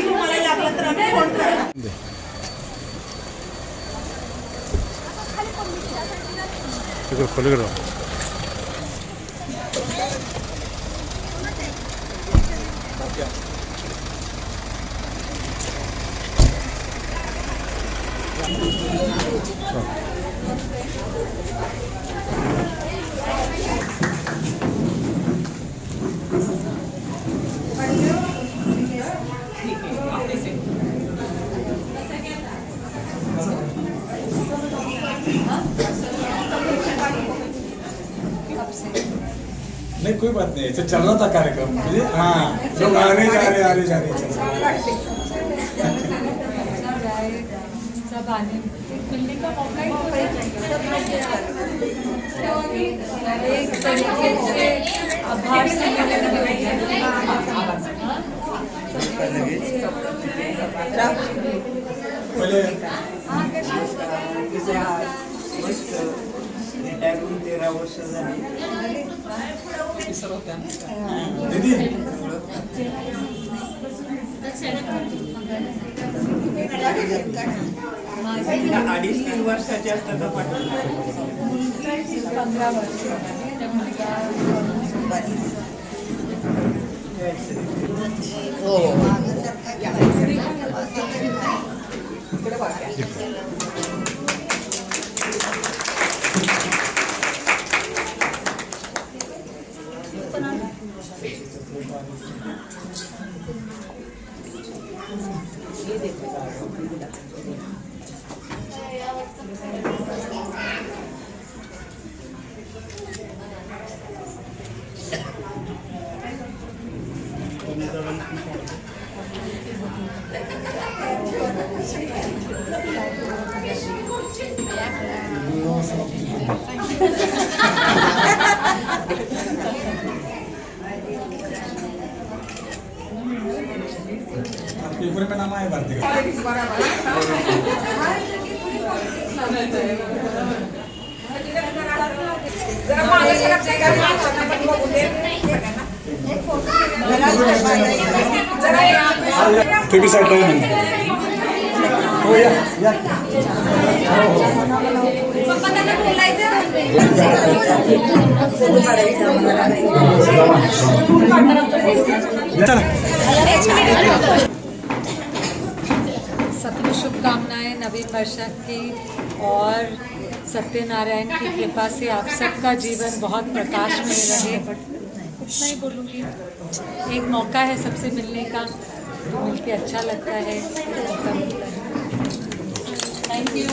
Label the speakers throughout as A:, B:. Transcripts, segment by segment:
A: तुम्हाला लागलं तर आम्ही फोन करा.
B: नहीं कोई बात नहीं, ऐसे चल रहा था कार्यक्रम मुझे. हाँ लोग आ रहे जा रहे
C: सब आने मिलने का मौका ही एक तरीके से आभार से
B: पहिले
D: रिटायर होऊन 13 वर्ष झाली.
B: दीदी
D: 2.5-3 वर्षाचे असतात पाठवलं.
C: 15 वर्ष
B: पेपर में नाम आया भारती का. तुम्ही साईड राहा. हो या
C: सबको शुभकामनाएं नवीन वर्षा की और सत्यनारायण की कृपा से आप सबका जीवन बहुत प्रकाशमय रहे. इतना ही बोलूँगी. एक मौका है सबसे मिलने का, मिलके अच्छा लगता है. Thank you.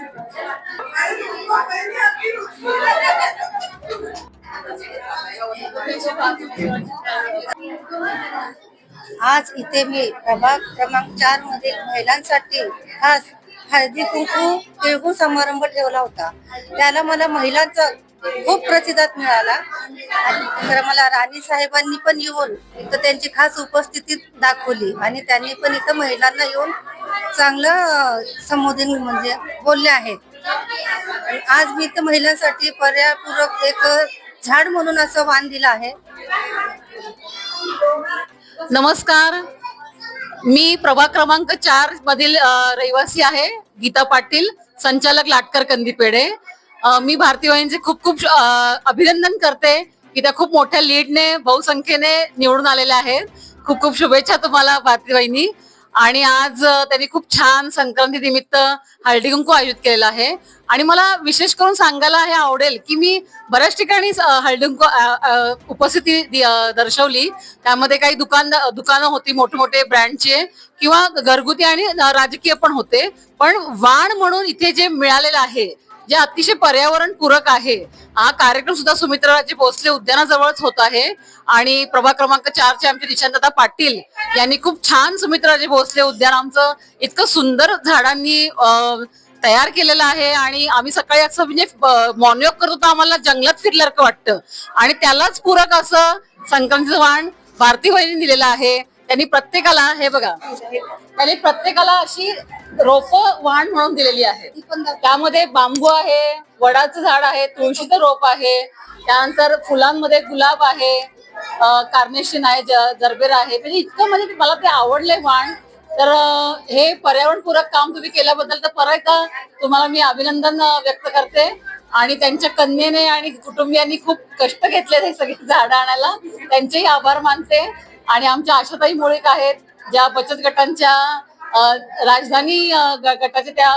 A: आज इथे मी प्रभाग क्रमांक 4 मधील महिलांसाठी खास हळदी कुंकू तिळगुळ समारंभ ठेवला होता. त्याला मला महिलांचा खूप प्रतिसाद मिळाला. आणि खरं मला राणी साहेबांनी पण येऊन इथं त्यांची खास उपस्थिती दाखवली आणि त्यांनी पण इथं महिलांना येऊन चांगलं संबोधन म्हणजे बोलले आहेत. आज मी इथं महिलांसाठी पर्यायपूरक एक झाड म्हणून असं वाण दिलं आहे.
E: नमस्कार, मी प्रभाग क्रमांक 4 मधील रहिवासी आहे. गीता पाटील, संचालक लाटकर कंदीपेढे. मी भारती वाहिनीचे खूप खूप अभिनंदन करते की त्या खूप मोठ्या लीडने बहुसंख्येने निवडून आलेल्या आहेत. खूप खूप शुभेच्छा तुम्हाला भारती वाहिनी. आणि आज त्यांनी खूप छान संक्रांती निमित्त हळदी कुंकू आयोजित केलेला आहे. आणि मला विशेष करून सांगायला हे आवडेल की मी बऱ्याच ठिकाणी हळदी कुंकू उपस्थिती दर्शवली. त्यामध्ये काही दुकानं होती मोठे मोठे ब्रँडचे किंवा घरगुती आणि राजकीय पण होते. पण वाण म्हणून इथे जे मिळालेलं आहे, जे अतिशय पर्यावरण पूरक आहे. हा कार्यक्रम सुद्धा सुमित्राराजे भोसले उद्यानाजवळच होत आहे. आणि प्रभाग क्रमांक 4 आमचे निशांतदा पाटील यांनी खूप छान सुमित्राराजे भोसले उद्यान आमचं इतकं सुंदर झाडांनी तयार केलेलं आहे. आणि आम्ही सकाळी असं म्हणजे मॉर्निंग वॉक करतो तर आम्हाला जंगलात फिरल्यासारखं वाटतं. आणि त्यालाच पूरक असं संक्रांतीचं वाण भारती वहिनी दिलेलं आहे. त्यांनी प्रत्येकाला, हे बघा, त्यांनी प्रत्येकाला अशी रोप वाण म्हणून दिलेली आहे. त्यामध्ये बांबू आहे, वडाचं झाड आहे, तुळशीचं रोप आहे, त्यानंतर फुलांमध्ये गुलाब आहे, कार्नेशन आहे, जरबेरा आहे. म्हणजे इतकं म्हणजे मला ते आवडलंय वाण. तर हे पर्यावरणपूरक काम तुम्ही केल्याबद्दल तर परत एकदा तुम्हाला मी अभिनंदन व्यक्त करते. आणि त्यांच्या कन्येने आणि कुटुंबियांनी खूप कष्ट घेतले हे सगळे झाडं आणायला, त्यांचेही आभार मानते. आणि आमच्या आशाताई मुळीक आहेत, ज्या बचत गटांच्या राजधानी गटाचे त्या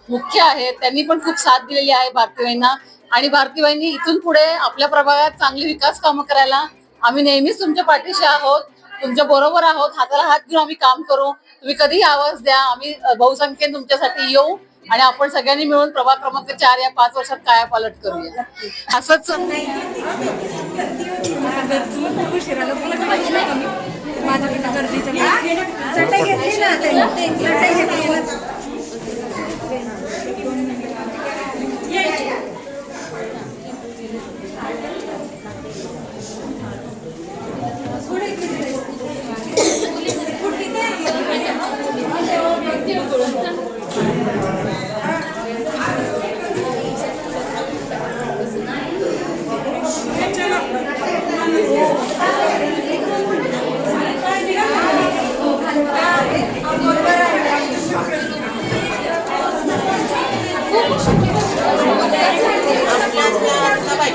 E: मुख्य आहेत, त्यांनी पण खूप साथ दिलेली आहे भारती वाहिनींना. आणि भारती वाहिनी इथून पुढे आपल्या प्रभागात चांगली विकास कामं करायला आम्ही नेहमीच तुमच्या पाठीशी आहोत, तुमच्या बरोबर आहोत. हाताला हात घेऊन आम्ही काम करू. तुम्ही कधीही आवाज द्या, आम्ही बहुसंख्येने तुमच्यासाठी येऊ आणि आपण सगळ्यांनी मिळून प्रभाग क्रमांक 4 या 5 वर्षात कायापालट करूया. असंच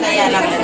A: यायला लागलं.